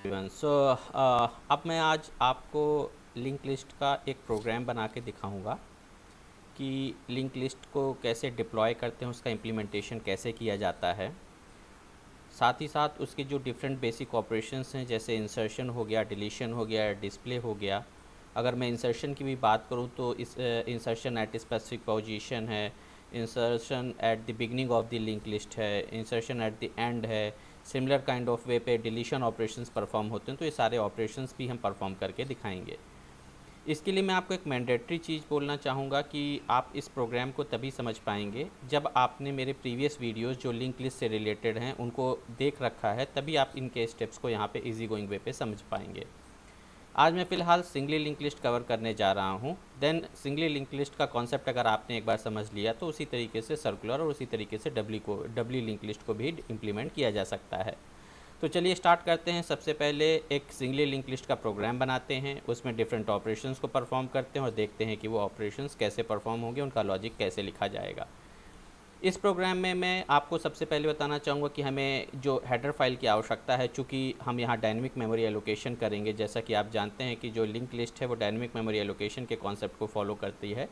Everyone. अब मैं आज आपको लिंक लिस्ट का एक प्रोग्राम बना के दिखाऊंगा कि लिंक लिस्ट को कैसे डिप्लॉय करते हैं, उसका इम्प्लीमेंटेशन कैसे किया जाता है। साथ ही साथ उसके जो डिफरेंट बेसिक ऑपरेशंस हैं, जैसे इंसर्शन हो गया, डिलीशन हो गया, डिस्प्ले हो गया। अगर मैं इंसर्शन की भी बात करूं तो इस इंसर्शन एट स्पेसिफिक पोजीशन है, insertion at the beginning of the link list है, इंसर्शन एट द एंड है। सिमिलर काइंड ऑफ वे पे डिलीशन ऑपरेशंस परफॉर्म होते हैं, तो ये सारे ऑपरेशंस भी हम परफॉर्म करके दिखाएंगे। इसके लिए मैं आपको एक मैंडेटरी चीज़ बोलना चाहूँगा कि आप इस प्रोग्राम को तभी समझ पाएंगे जब आपने मेरे प्रीवियस वीडियोस जो लिंक लिस्ट से रिलेटेड हैं उनको देख रखा है, तभी आप इनके स्टेप्स को यहाँ पे इजी गोइंग वे पे समझ पाएंगे। आज मैं फ़िलहाल सिंगली लिंक लिस्ट कवर करने जा रहा हूँ। देन सिंगली लिंक लिस्ट का कॉन्सेप्ट अगर आपने एक बार समझ लिया तो उसी तरीके से सर्कुलर और उसी तरीके से डब्ली लिंक लिस्ट को भी इम्प्लीमेंट किया जा सकता है। तो चलिए स्टार्ट करते हैं। सबसे पहले एक सिंगली लिंक लिस्ट का प्रोग्राम बनाते हैं, उसमें डिफरेंट ऑपरेशंस को परफॉर्म करते हैं और देखते हैं कि वो ऑपरेशंस कैसे परफॉर्म होंगे, उनका लॉजिक कैसे लिखा जाएगा। इस प्रोग्राम में मैं आपको सबसे पहले बताना चाहूँगा कि हमें जो हेडर फाइल की आवश्यकता है, चूँकि हम यहाँ डायनेमिक मेमोरी एलोकेशन करेंगे। जैसा कि आप जानते हैं कि जो लिंक लिस्ट है वो डायनेमिक मेमोरी एलोकेशन के कॉन्सेप्ट को फॉलो करती है।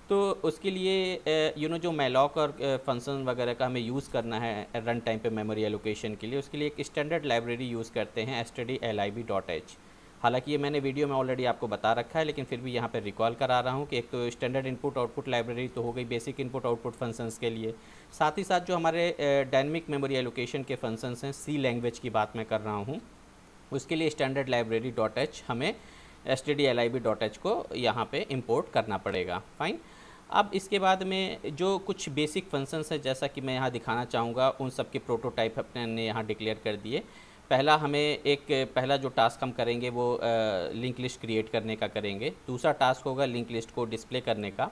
तो उसके लिए जो मैलॉक और फंक्शन वगैरह का हमें यूज़ करना है रन टाइम पे मेमोरी एलोकेशन के लिए, उसके लिए एक स्टैंडर्ड लाइब्रेरी यूज़ करते हैं stdlib.h। हालांकि ये मैंने वीडियो में ऑलरेडी आपको बता रखा है, लेकिन फिर भी यहाँ पे रिकॉल करा रहा हूँ कि एक तो स्टैंडर्ड इनपुट आउटपुट लाइब्रेरी तो हो गई बेसिक इनपुट आउटपुट फंक्शंस के लिए। साथ ही साथ जो हमारे डायनेमिक मेमोरी एलोकेशन के फंक्शंस हैं, सी लैंग्वेज की बात मैं कर रहा हूँ, उसके लिए स्टैंडर्ड लाइब्रेरी .h हमें stdlib.h को यहाँ पे इंपोर्ट करना पड़ेगा। फाइन। अब इसके बाद में जो कुछ बेसिक फंक्शंस हैं, जैसा कि मैं यहाँ दिखाना चाहूँगा, उन सब के प्रोटोटाइप अपने यहाँ डिक्लेयर कर दिए। पहला जो टास्क हम करेंगे वो लिंक लिस्ट क्रिएट करने का करेंगे। दूसरा टास्क होगा लिंक लिस्ट को डिस्प्ले करने का।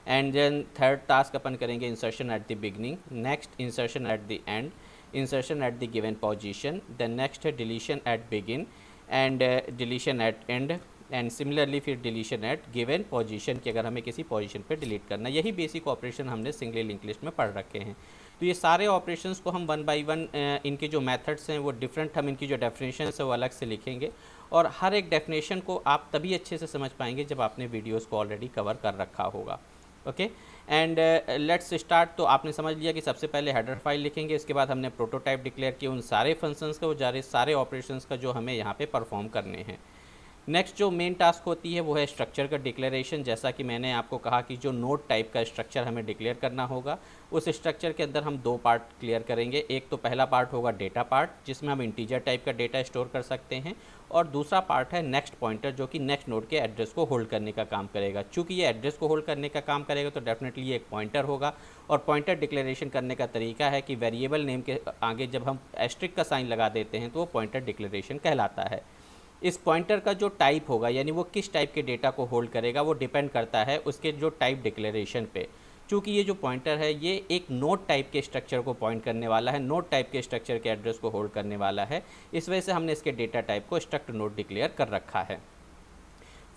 एंड देन थर्ड टास्क अपन करेंगे insertion at the beginning, next insertion at the end, insertion at the given position, then next है deletion at begin and deletion at end, and similarly फिर deletion at given position की अगर हमें किसी पोजीशन पे डिलीट करना। यही बेसिक ऑपरेशन हमने सिंगली लिंक लिस्ट में पढ़ रखे हैं। तो ये सारे ऑपरेशंस को हम वन बाय वन इनके जो मेथड्स हैं वो डिफरेंट, हम इनकी जो डेफिनेशन है वो अलग से लिखेंगे। और हर एक डेफिनेशन को आप तभी अच्छे से समझ पाएंगे जब आपने वीडियोज़ को ऑलरेडी कवर कर रखा होगा। Okay, and let's start. तो आपने समझ लिया कि सबसे पहले हेडर फाइल लिखेंगे, इसके बाद हमने प्रोटोटाइप डिक्लेयर किए उन सारे फंक्शंस का, वो सारे ऑपरेशंस का जो हमें यहाँ पे परफॉर्म करने हैं। नेक्स्ट जो मेन टास्क होती है वो है स्ट्रक्चर का डिक्लेरेशन। जैसा कि मैंने आपको कहा कि जो नोड टाइप का स्ट्रक्चर हमें डिक्लेयर करना होगा, उस स्ट्रक्चर के अंदर हम दो पार्ट क्लियर करेंगे। एक तो पहला पार्ट होगा डेटा पार्ट, जिसमें हम इंटीजर टाइप का डेटा स्टोर कर सकते हैं, और दूसरा पार्ट है नेक्स्ट पॉइंटर, जो कि नेक्स्ट नोड के एड्रेस को होल्ड करने का काम करेगा। चूँकि ये एड्रेस को होल्ड करने का काम करेगा तो डेफिनेटली ये एक पॉइंटर होगा, और पॉइंटर डिक्लेरेशन करने का तरीका है कि वेरिएबल नेम के आगे जब हम एस्ट्रिक का साइन लगा देते हैं तो वो पॉइंटर डिक्लेरेशन कहलाता है। इस पॉइंटर का जो टाइप होगा, यानी वो किस टाइप के डेटा को होल्ड करेगा, वो डिपेंड करता है उसके जो टाइप डिक्लेरेशन पे। चूँकि ये जो पॉइंटर है ये एक नोड टाइप के स्ट्रक्चर को पॉइंट करने वाला है, नोड टाइप के स्ट्रक्चर के एड्रेस को होल्ड करने वाला है, इस वजह से हमने इसके डेटा टाइप को स्ट्रक्ट नोड डिक्लेयर कर रखा है।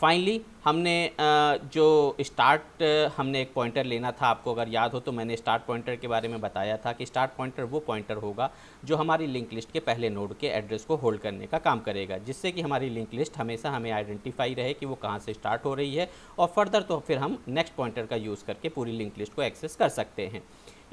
फाइनली हमने जो स्टार्ट हमने एक पॉइंटर लेना था, आपको अगर याद हो तो मैंने स्टार्ट पॉइंटर के बारे में बताया था कि स्टार्ट पॉइंटर वो पॉइंटर होगा जो हमारी लिंक लिस्ट के पहले नोड के एड्रेस को होल्ड करने का काम करेगा, जिससे कि हमारी लिंक लिस्ट हमेशा हमें आइडेंटिफाई रहे कि वो कहाँ से स्टार्ट हो रही है, और फर्दर तो फिर हम नेक्स्ट पॉइंटर का यूज़ करके पूरी लिंक लिस्ट को एक्सेस कर सकते हैं।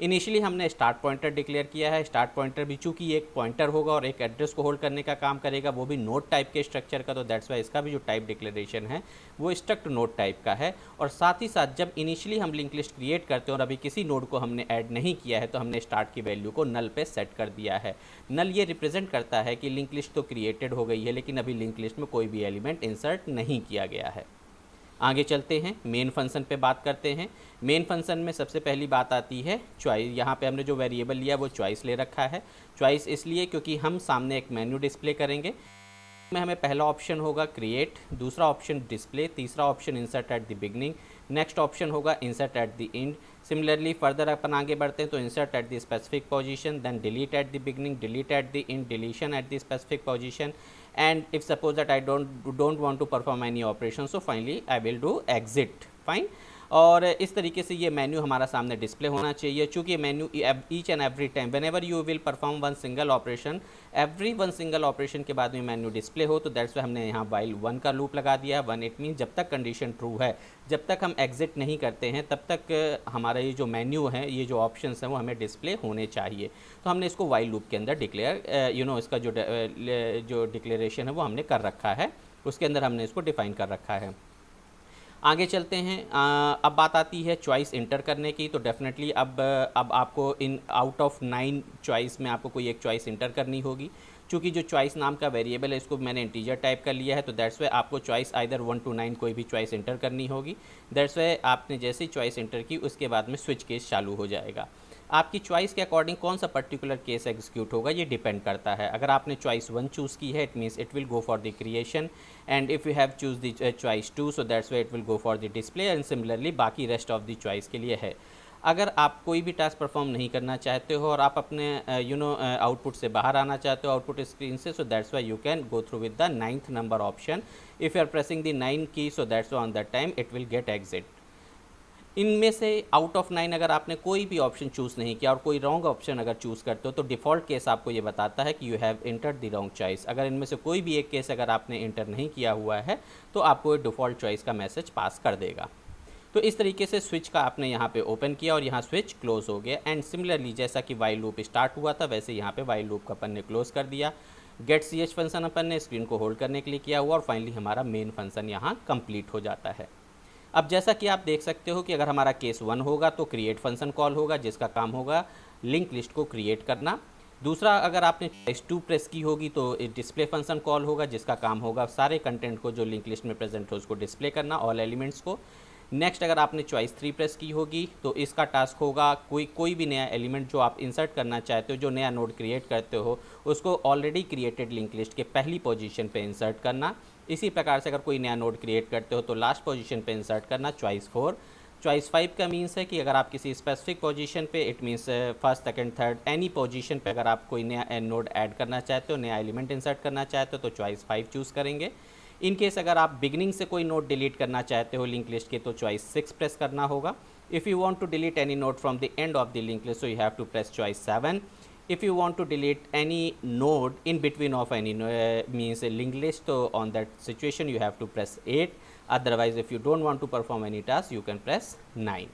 इनिशियली हमने स्टार्ट पॉइंटर डिक्लेयर किया है। स्टार्ट पॉइंटर भी चूँकि एक पॉइंटर होगा और एक एड्रेस को होल्ड करने का काम करेगा, वो भी नोड टाइप के स्ट्रक्चर का, तो दैट्स वाई इसका भी जो टाइप डिक्लेरेशन है वो स्ट्रक्ट नोड टाइप का है। और साथ ही साथ जब इनिशियली हम लिंक लिस्ट क्रिएट करते हैं और अभी किसी नोड को हमने ऐड नहीं किया है, तो हमने स्टार्ट की वैल्यू को नल पे सेट कर दिया है। नल ये रिप्रेजेंट करता है कि लिंक लिस्ट तो क्रिएटेड हो गई है, लेकिन अभी लिंक लिस्ट में कोई भी एलिमेंट इंसर्ट नहीं किया गया है। आगे चलते हैं, मेन फंक्शन पे बात करते हैं। मेन फंक्शन में सबसे पहली बात आती है चॉइस। यहाँ पे हमने जो वेरिएबल लिया वो चॉइस ले रखा है। चॉइस इसलिए क्योंकि हम सामने एक मेन्यू डिस्प्ले करेंगे। में हमें पहला ऑप्शन होगा क्रिएट, दूसरा ऑप्शन डिस्प्ले, तीसरा option insert at the beginning, next option होगा insert at the end. Similarly further अपन आगे बढ़ते हैं तो insert at the specific position, then delete at the beginning, delete at the end, deletion at the specific position, and if suppose that I don't want to perform any operation, so finally I will do exit. Fine. और इस तरीके से ये menu हमारा सामने display होना चाहिए। चूँकि menu each and every time when ever you will perform one single operation, every one single operation के बाद में मेन्यू डिस्प्ले हो, तो दैट्स वाई हमने यहाँ वाइल 1 का लूप लगा दिया है। 1 इट मीन जब तक कंडीशन ट्रू है, जब तक हम एग्जिट नहीं करते हैं, तब तक हमारा ये जो मेन्यू है, ये जो ऑप्शंस हैं वो हमें डिस्प्ले होने चाहिए। तो हमने इसको वाइल लूप के अंदर डिक्लेयर इसका जो डिक्लेरेशन है वो हमने कर रखा है, उसके अंदर हमने इसको डिफाइन कर रखा है। आगे चलते हैं। अब बात आती है चॉइस इंटर करने की। तो डेफिनेटली अब आपको इन आउट ऑफ 9 चॉइस में आपको कोई एक चॉइस इंटर करनी होगी। चूँकि जो चॉइस नाम का वेरिएबल है इसको मैंने इंटीजर टाइप कर लिया है, तो दैट्स वाई आपको चॉइस आइदर 1 to 9 कोई भी चॉइस इंटर करनी होगी। दैट्स वाई आपने जैसे ही चॉइस इंटर की उसके बाद में स्विच केस चालू हो जाएगा। आपकी चॉइस के अकॉर्डिंग कौन सा पर्टिकुलर केस एग्जीक्यूट होगा ये डिपेंड करता है। अगर आपने चॉइस 1 चूज़ की है, it means it will go for the creation, and if you have choose the choice 2, so that's why it will go for the display, and similarly बाकी rest of the choice के लिए है। अगर आप कोई भी टास्क परफॉर्म नहीं करना चाहते हो और आप अपने आउटपुट से बाहर आना चाहते हो आउटपुट स्क्रीन से, so that's why you can go through with the 9th number option. If you are pressing the 9 key, so that's why on that time it will get exit. इनमें से out of 9 अगर आपने कोई भी option choose नहीं किया और कोई रॉन्ग ऑप्शन अगर चूज़ करते हो, तो डिफ़ॉल्ट केस आपको ये बताता है कि you have entered the wrong choice. अगर इनमें से कोई भी एक केस अगर आपने इंटर नहीं किया हुआ है, तो आपको डिफ़ॉल्ट चॉइस का मैसेज पास कर देगा। तो इस तरीके से स्विच का आपने यहाँ पे ओपन किया और यहाँ स्विच क्लोज हो गया। एंड सिमिलरली जैसा कि वाइल लूप स्टार्ट हुआ था, वैसे यहाँ पे वाइल लूप का अपन ने क्लोज कर दिया। गेट ch फंक्शन अपन ने स्क्रीन को होल्ड करने के लिए किया हुआ, और फाइनली हमारा मेन फंक्शन यहाँ कंप्लीट हो जाता है। अब जैसा कि आप देख सकते हो कि अगर हमारा केस 1 होगा तो क्रिएट फंक्शन कॉल होगा, जिसका काम होगा लिंक लिस्ट को क्रिएट करना। दूसरा, अगर आपने चॉइस 2 प्रेस की होगी तो डिस्प्ले फंक्शन कॉल होगा, जिसका काम होगा सारे कंटेंट को जो लिंक लिस्ट में प्रेजेंट हो उसको डिस्प्ले करना, ऑल एलिमेंट्स को। नेक्स्ट, अगर आपने चॉइस 3 प्रेस की होगी तो इसका टास्क होगा कोई भी नया एलिमेंट जो आप इंसर्ट करना चाहते हो, जो नया नोड क्रिएट करते हो, उसको ऑलरेडी क्रिएटेड लिंक लिस्ट के पहली पोजीशन पे इंसर्ट करना। इसी प्रकार से अगर कोई नया नोड क्रिएट करते हो तो लास्ट पोजीशन पे इंसर्ट करना, चॉइस 4। चॉइस 5 का मीन्स है कि अगर आप किसी स्पेसिफिक पोजीशन पे, it means first, second, third, any position पे अगर आप कोई नया नोड ऐड करना चाहते हो, नया एलिमेंट इंसर्ट करना चाहते हो, तो चॉइस 5 चूज़ करेंगे। इन केस अगर आप बिगिनिंग से कोई नोड डिलीट करना चाहते हो लिंक लिस्ट के, तो चॉइस 6 प्रेस करना होगा। If you want to delete any node from the end of the link list, so you have to press choice 7। If you want to delete any node in between of any means a linked list, so on that situation you have to press 8. Otherwise, if you don't want to perform any task, you can press 9.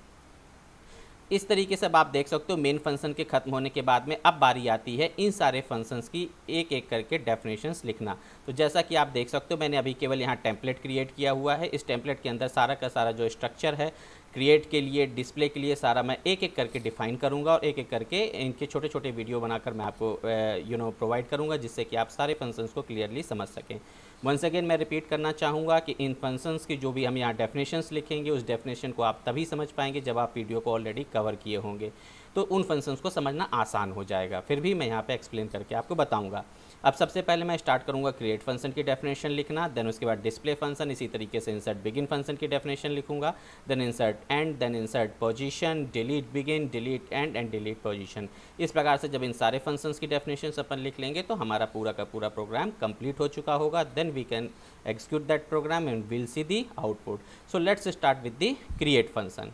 इस तरीके से अब आप देख सकते हो main function के खत्म होने के बाद में अब बारी आती है इन सारे फंक्शंस की एक एक करके डेफिनेशंस लिखना। तो जैसा कि आप देख सकते हो मैंने अभी केवल यहाँ टेम्पलेट क्रिएट किया हुआ है। इस टेम्पलेट के अंदर सारा का सारा जो स्ट्रक्चर है क्रिएट के लिए, डिस्प्ले के लिए, सारा मैं एक एक करके डिफाइन करूँगा और एक एक करके इनके छोटे छोटे वीडियो बनाकर मैं आपको प्रोवाइड करूँगा, जिससे कि आप सारे फंक्शंस को क्लियरली समझ सकें। वंस अगेन मैं रिपीट करना चाहूँगा कि इन फंक्शंस की जो भी हम यहाँ डेफिनेशंस लिखेंगे, उस डेफिनेशन को आप तभी समझ पाएंगे जब आप वीडियो को ऑलरेडी कवर किए होंगे, तो उन फंक्शंस को समझना आसान हो जाएगा। फिर भी मैं यहाँ पे एक्सप्लेन करके आपको बताऊँगा। अब सबसे पहले मैं स्टार्ट करूँगा क्रिएट फंक्शन की डेफिनेशन लिखना, देन उसके बाद डिस्प्ले फंक्शन, इसी तरीके से इंसर्ट बिगिन फंक्शन की डेफिनेशन लिखूँगा, then insert end, then insert position, delete begin, delete end delete position. इस प्रकार से जब इन सारे फंक्शंस की डेफिनेशंस अपन लिख लेंगे तो हमारा पूरा का पूरा प्रोग्राम कंप्लीट हो चुका होगा। Then we can execute that program and we'll see the output. So let's start with the create function.